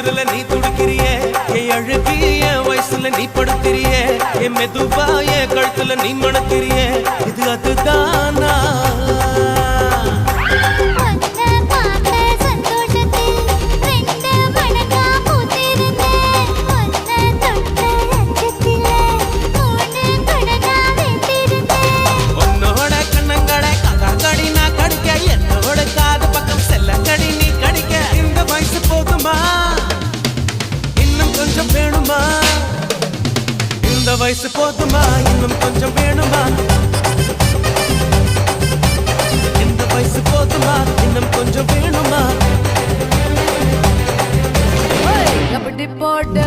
தொடுறதுல நீ துடிக்கிறியே என் அழுகி என் வயசுல நீ படுத்திரியே என் மெதுவா என் கழுத்துல நீ மணக்கிறியே இது அதுதானா இந்த வயசு போதுமா இன்னும் கொஞ்சம் வேணுமா இந்த வயசு போதுமா இன்னும் கொஞ்சம் வேணுமா அப்படி போட்டு